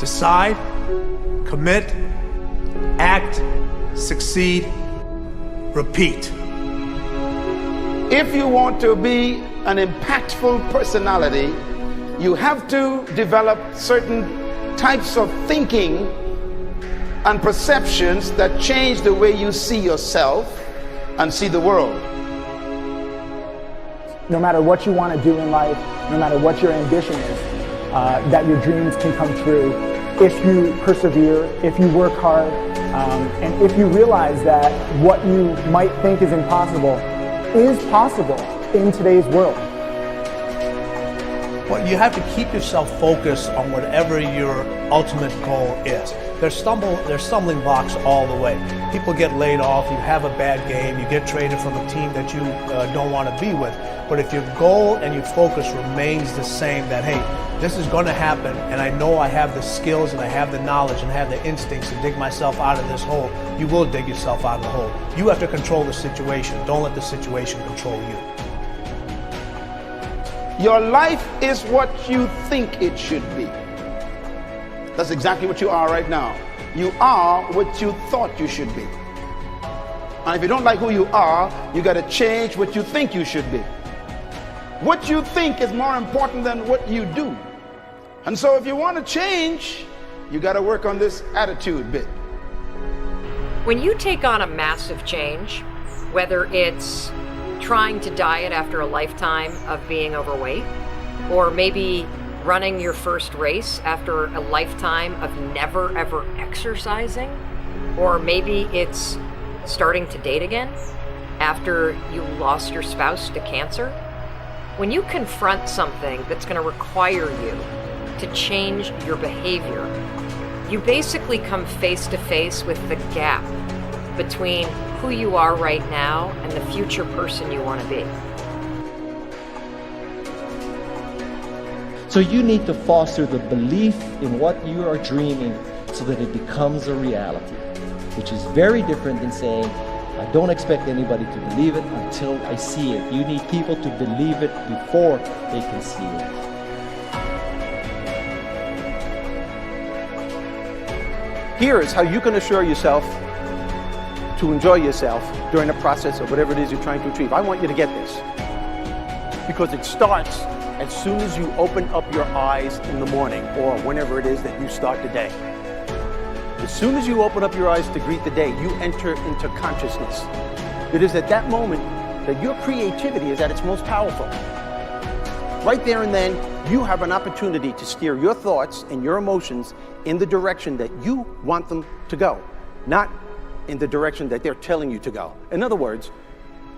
Decide, commit, act, succeed, repeat. If you want to be an impactful personality, you have to develop certain types of thinking and perceptions that change the way you see yourself and see the world. No matter what you want to do in life, no matter what your ambition is, that your dreams can come true if you persevere, if you work hard, and if you realize that what you might think is impossible is possible in today's world. Well, you have to keep yourself focused on whatever your ultimate goal is. There's stumbling blocks all the way. People get laid off, you have a bad game, you get traded from a team that you don't want to be with. But if your goal and your focus remains the same, that hey, this is going to happen, and I know I have the skills and I have the knowledge and I have the instincts to dig myself out of this hole, you will dig yourself out of the hole. You have to control the situation. Don't let the situation control you. Your life is what you think it should be. That's exactly what you are right now. You are what you thought you should be. And if you don't like who you are, you got to change what you think you should be. What you think is more important than what you do. And so if you want to change, you got to work on this attitude bit. When you take on a massive change, whether it's trying to diet after a lifetime of being overweight, or maybe running your first race after a lifetime of never ever exercising, or maybe it's starting to date again after you lost your spouse to cancer. When you confront something that's going to require you to change your behavior, you basically come face to face with the gap between who you are right now and the future person you want to be. So you need to foster the belief in what you are dreaming so that it becomes a reality, which is very different than saying, I don't expect anybody to believe it until I see it. You need people to believe it before they can see it. Here is how you can assure yourself to enjoy yourself during the process of whatever it is you're trying to achieve. I want you to get this, because it starts as soon as you open up your eyes in the morning, or whenever it is that you start the day. As soon as you open up your eyes to greet the day, you enter into consciousness. It is at that moment that your creativity is at its most powerful. Right there and then, you have an opportunity to steer your thoughts and your emotions in the direction that you want them to go, not in the direction that they're telling you to go. In other words,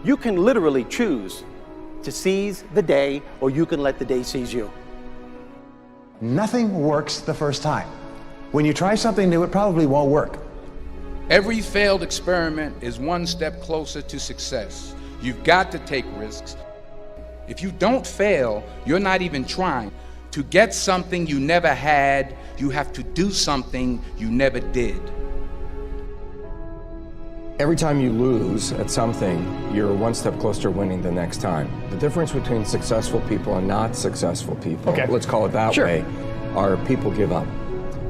you can literally choose to seize the day, or you can let the day seize you. Nothing works the first time. When you try something new, it probably won't work. Every failed experiment is one step closer to success. You've got to take risks. If you don't fail, you're not even trying. To get something you never had, you have to do something you never did. Every time you lose at something, you're one step closer to winning the next time. The difference between successful people and not successful people, let's call it that way, are people give up.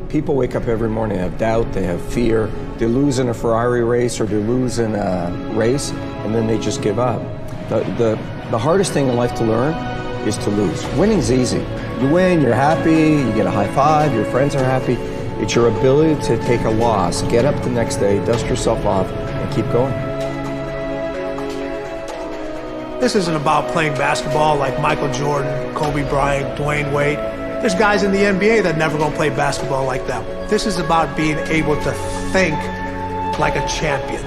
People wake up every morning, they have doubt, they have fear, they lose in a Ferrari race or they lose in a race, and then they just give up. The hardest thing in life to learn is to lose. Winning's easy. You win, you're happy, you get a high five, your friends are happy. It's your ability to take a loss, get up the next day, dust yourself off, and keep going. This isn't about playing basketball like Michael Jordan, Kobe Bryant, Dwayne Wade. There's guys in the NBA that never gonna play basketball like them. This is about being able to think like a champion,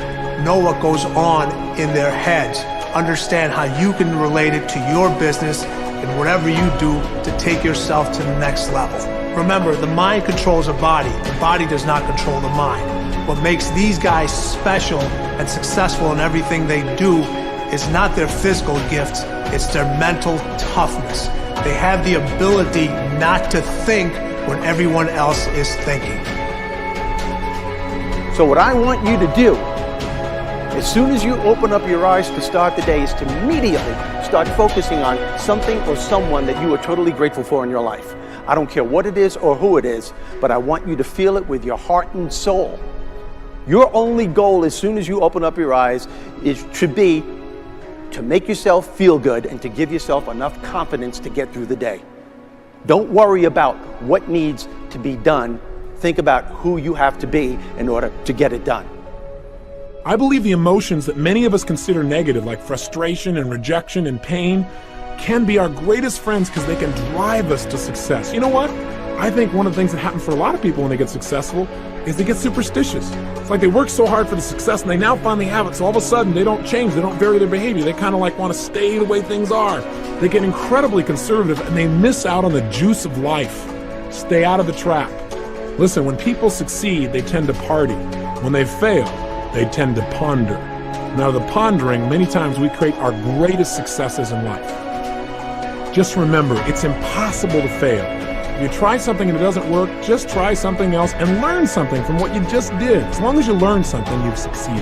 know what goes on in their heads, understand how you can relate it to your business and whatever you do to take yourself to the next level. Remember, the mind controls the body does not control the mind. What makes these guys special and successful in everything they do is not their physical gifts, it's their mental toughness. They have the ability not to think when everyone else is thinking. So what I want you to do, as soon as you open up your eyes to start the day, is to immediately start focusing on something or someone that you are totally grateful for in your life. I don't care what it is or who it is, but I want you to feel it with your heart and soul. Your only goal as soon as you open up your eyes should be to make yourself feel good and to give yourself enough confidence to get through the day. Don't worry about what needs to be done. Think about who you have to be in order to get it done. I believe the emotions that many of us consider negative, like frustration and rejection and pain, can be our greatest friends because they can drive us to success. You know what? I think one of the things that happens for a lot of people when they get successful is they get superstitious. It's like they work so hard for the success and they now finally have it, so all of a sudden they don't change, they don't vary their behavior, they kind of like want to stay the way things are. They get incredibly conservative and they miss out on the juice of life. Stay out of the trap. Listen, when people succeed, they tend to party. When they fail, they tend to ponder. Now, the pondering, many times we create our greatest successes in life. Just remember, it's impossible to fail. If you try something and it doesn't work, just try something else and learn something from what you just did. As long as you learn something, you've succeeded.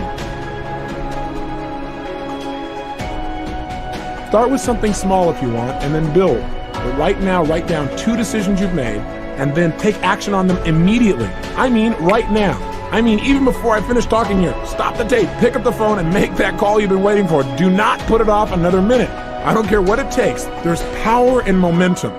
Start with something small if you want, and then build. But right now, write down 2 decisions you've made, and then take action on them immediately. I mean, right now. I mean, even before I finish talking here, stop the tape, pick up the phone, and make that call you've been waiting for. Do not put it off another minute. I don't care what it takes. There's power in momentum.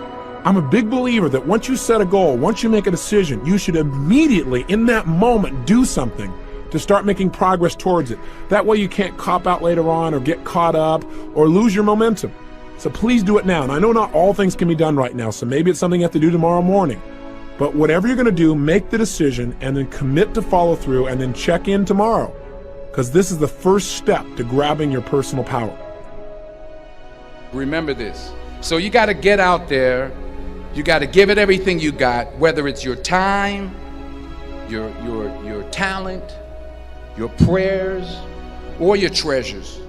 I'm a big believer that once you set a goal, once you make a decision, you should immediately, in that moment, do something to start making progress towards it. That way you can't cop out later on or get caught up or lose your momentum. So please do it now. And I know not all things can be done right now, so maybe it's something you have to do tomorrow morning. But whatever you're going to do, make the decision and then commit to follow through and then check in tomorrow. Because this is the first step to grabbing your personal power. Remember this. So you got to get out there. You got to give it everything you got, whether it's your time, your talent, your prayers, or your treasures.